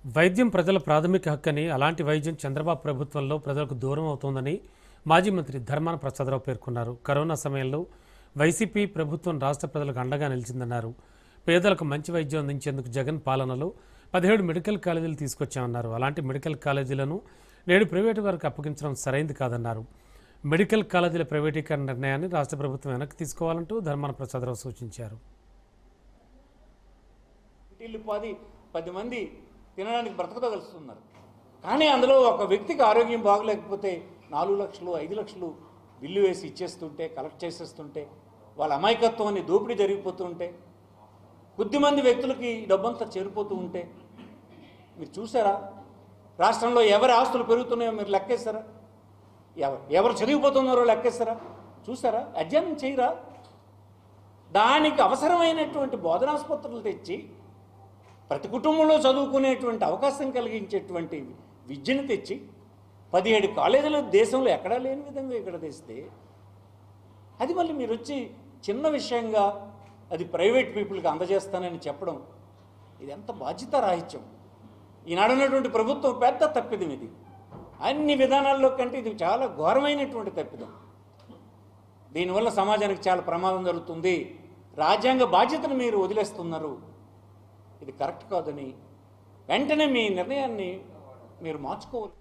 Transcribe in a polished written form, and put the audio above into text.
వైద్యం ప్రజల ప్రాథమిక హక్కని, అలాంటి వైద్యం చంద్రబాబు ప్రభుత్వంలో ప్రజలకు దూరం అవుతోందని మాజీ మంత్రి ధర్మాన ప్రసాదరావు పేర్కొన్నారు. కరోనా సమయంలో వైసీపీ ప్రభుత్వం రాష్ట్ర ప్రజలకు అండగా నిలిచిందన్నారు. పేదలకు మంచి వైద్యం అందించేందుకు జగన్ పాలనలో 17 మెడికల్ కాలేజీలు తీసుకొచ్చామన్నారు. అలాంటి మెడికల్ కాలేజీలను నేడు ప్రైవేటు వారికి అప్పగించడం సరైంది కాదన్నారు. మెడికల్ కాలేజీల ప్రైవేటీకరణ నిర్ణయాన్ని రాష్ట్ర ప్రభుత్వం వెనక్కి తీసుకోవాలంటూ ధర్మాన ప్రసాదరావు సూచించారు. 10 మంది తినడానికి బ్రతకదలుస్తున్నారు. కానీ అందులో ఒక వ్యక్తికి ఆరోగ్యం బాగలేకపోతే 4 లక్షలు 5 లక్షలు బిల్లు వేసి ఇచ్చేస్తుంటే, కలెక్ట్ చేసేస్తుంటే, వాళ్ళ అమాయకత్వాన్ని దోపిడీ జరిగిపోతుంటే, కొద్దిమంది వ్యక్తులకి డబ్బంతా చేరిపోతూ ఉంటే మీరు చూసారా? రాష్ట్రంలో ఎవరి ఆస్తులు పెరుగుతున్నాయో మీరు లెక్కేస్తారా? ఎవరు చదివిపోతున్నారో లెక్కేస్తారా? చూసారా? అధ్యయనం చేయరా? దానికి అవసరమైనటువంటి బోధనాసుపత్రులు తెచ్చి ప్రతి కుటుంబంలో చదువుకునేటువంటి అవకాశం కలిగించేటువంటి విద్యను తెచ్చి 17 కాలేజీలు దేశంలో ఎక్కడా లేని విధంగా ఇక్కడ తెస్తే అది మళ్ళీ మీరు వచ్చి చిన్న విషయంగా అది ప్రైవేట్ పీపుల్కి అందజేస్తానని చెప్పడం ఇది ఎంత బాధ్యతారాహిత్యం. ఈనాడున్నటువంటి ప్రభుత్వం పెద్ద తప్పిదం. ఇది అన్ని విధానాల్లో కంటే ఇది చాలా ఘోరమైనటువంటి తప్పిదం. దీనివల్ల సమాజానికి చాలా ప్రమాదం జరుగుతుంది. రాజ్యాంగ బాధ్యతను మీరు వదిలేస్తున్నారు. ఇది కరెక్ట్ కాదని వెంటనే మీ నిర్ణయాన్ని మీరు మార్చుకోవాలి.